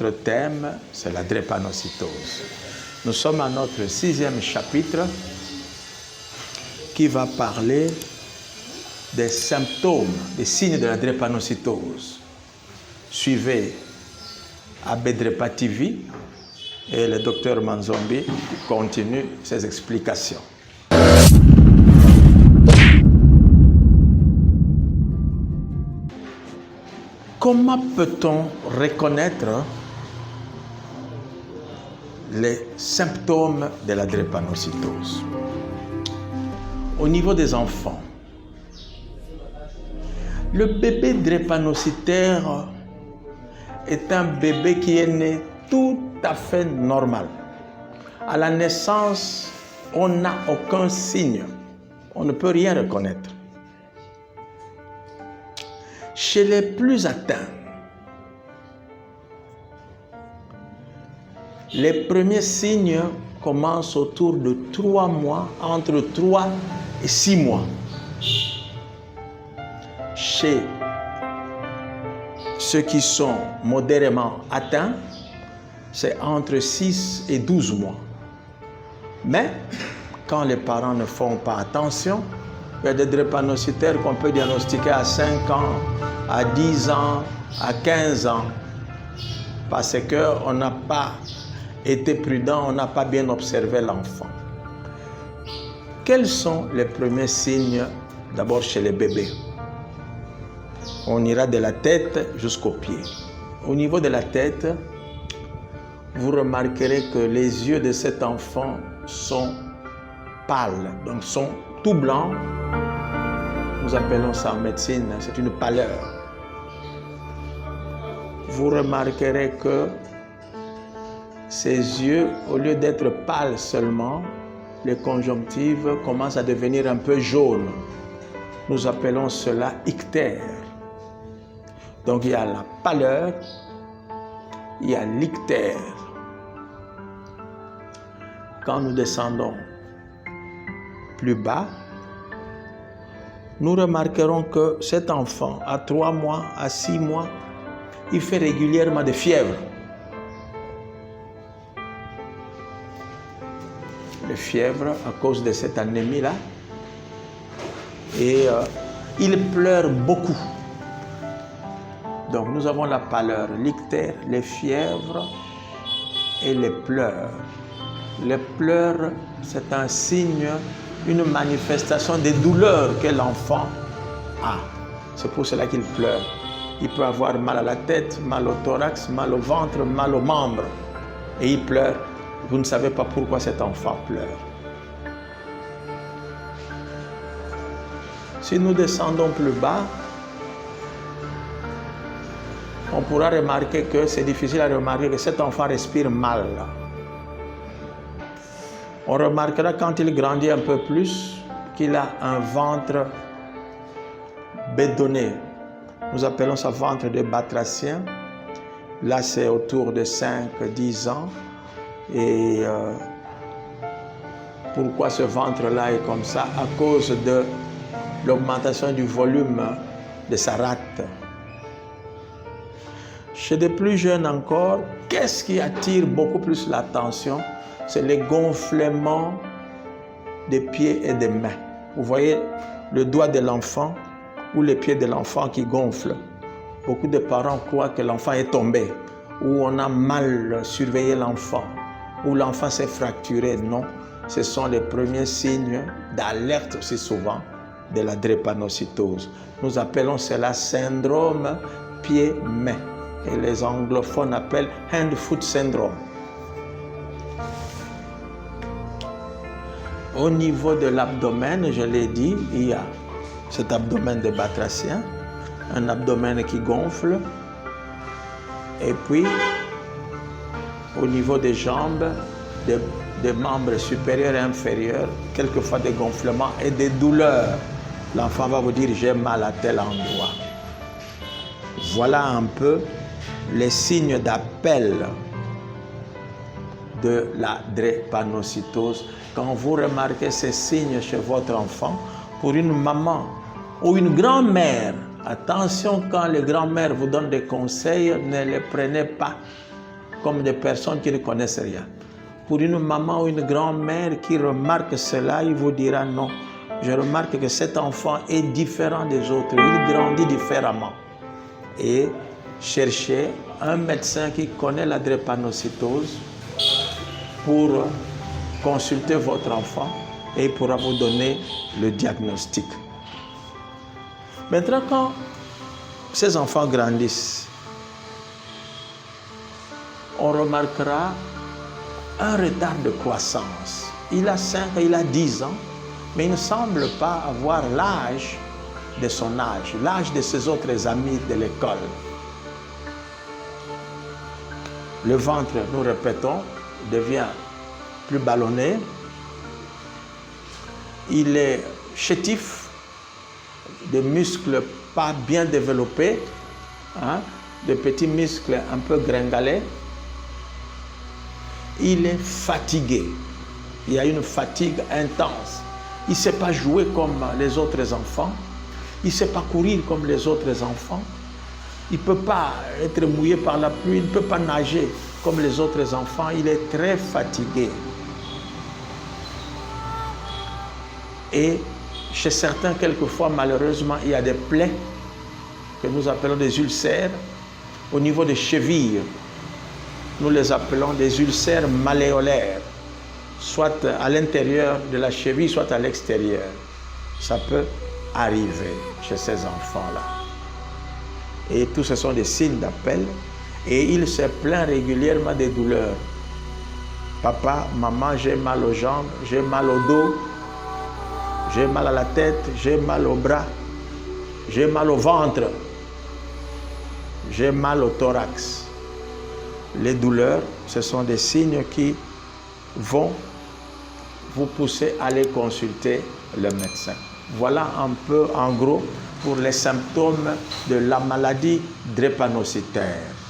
Notre thème, c'est la drépanocytose. Nous sommes à notre 6e chapitre qui va parler des symptômes, des signes de la drépanocytose. Suivez Abedrepa TV et le docteur Manzombi continue ses explications. Comment peut-on reconnaître les symptômes de la drépanocytose? Au niveau des enfants, le bébé drépanocytaire est un bébé qui est né tout à fait normal. À la naissance, on n'a aucun signe. On ne peut rien reconnaître. Chez les plus atteints, les premiers signes commencent autour de 3 mois, entre 3 et 6 mois. Chez ceux qui sont modérément atteints, c'est entre 6 et 12 mois. Mais quand les parents ne font pas attention, il y a des drépanocytaires qu'on peut diagnostiquer à 5 ans, à 10 ans, à 15 ans, parce qu'on n'a pas été prudent, on n'a pas bien observé l'enfant. Quels sont les premiers signes d'abord chez les bébés? On ira de la tête jusqu'aux pieds. Au niveau de la tête, vous remarquerez que les yeux de cet enfant sont pâles, donc sont tout blancs. Nous appelons ça en médecine, c'est une pâleur. Vous remarquerez que ses yeux, au lieu d'être pâles seulement, les conjonctives commencent à devenir un peu jaunes. Nous appelons cela ictère. Donc il y a la pâleur, il y a l'ictère. Quand nous descendons plus bas, nous remarquerons que cet enfant, à 3 mois, à 6 mois, il fait régulièrement des fièvres. Les fièvres à cause de cette anémie-là. Et il pleure beaucoup. Donc nous avons la pâleur, l'ictère, les fièvres et les pleurs. Les pleurs, c'est un signe, une manifestation des douleurs que l'enfant a. C'est pour cela qu'il pleure. Il peut avoir mal à la tête, mal au thorax, mal au ventre, mal aux membres. Et il pleure. Vous ne savez pas pourquoi cet enfant pleure. Si nous descendons plus bas, on pourra remarquer que c'est difficile à remarquer que cet enfant respire mal. On remarquera quand il grandit un peu plus qu'il a un ventre bédonné. Nous appelons ça ventre de batracien. Là, c'est autour de 5-10 ans. Et pourquoi ce ventre-là est comme ça? À cause de l'augmentation du volume de sa rate. Chez des plus jeunes encore, qu'est-ce qui attire beaucoup plus l'attention? C'est les gonflements des pieds et des mains. Vous voyez le doigt de l'enfant ou les pieds de l'enfant qui gonflent. Beaucoup de parents croient que l'enfant est tombé, ou on a mal surveillé l'enfant, ou l'enfant s'est fracturé. Non, ce sont les premiers signes d'alerte aussi souvent de la drépanocytose. Nous appelons cela syndrome pied-main. Et les anglophones appellent hand-foot syndrome. Au niveau de l'abdomen, je l'ai dit, il y a cet abdomen de batracien, un abdomen qui gonfle, et puis au niveau des jambes, des membres supérieurs et inférieurs, quelquefois des gonflements et des douleurs. L'enfant va vous dire « j'ai mal à tel endroit ». Voilà un peu les signes d'appel de la drépanocytose. Quand vous remarquez ces signes chez votre enfant, pour une maman ou une grand-mère, attention quand les grand-mères vous donnent des conseils, ne les prenez pas. comme des personnes qui ne connaissent rien. Pour une maman ou une grand-mère qui remarque cela, il vous dira non. Je remarque que cet enfant est différent des autres, il grandit différemment. Et cherchez un médecin qui connaît la drépanocytose pour consulter votre enfant et il pourra vous donner le diagnostic. Maintenant, quand ces enfants grandissent, on remarquera un retard de croissance. Il a 5, il a 10 ans, mais il ne semble pas avoir l'âge de son âge, l'âge de ses autres amis de l'école. Le ventre, nous répétons, devient plus ballonné. Il est chétif, des muscles pas bien développés, des petits muscles un peu gringalés. Il est fatigué. Il y a une fatigue intense. Il ne sait pas jouer comme les autres enfants. Il ne sait pas courir comme les autres enfants. Il ne peut pas être mouillé par la pluie. Il ne peut pas nager comme les autres enfants. Il est très fatigué. Et chez certains, quelquefois, malheureusement, il y a des plaies que nous appelons des ulcères au niveau des chevilles. Nous les appelons des ulcères malléolaires, soit à l'intérieur de la cheville, soit à l'extérieur. Ça peut arriver chez ces enfants-là. Et tout ce sont des signes d'appel. Et il se plaint régulièrement des douleurs. Papa, maman, j'ai mal aux jambes, j'ai mal au dos, j'ai mal à la tête, j'ai mal au bras, j'ai mal au ventre, j'ai mal au thorax. Les douleurs, ce sont des signes qui vont vous pousser à aller consulter le médecin. Voilà un peu, en gros, pour les symptômes de la maladie drépanocytaire.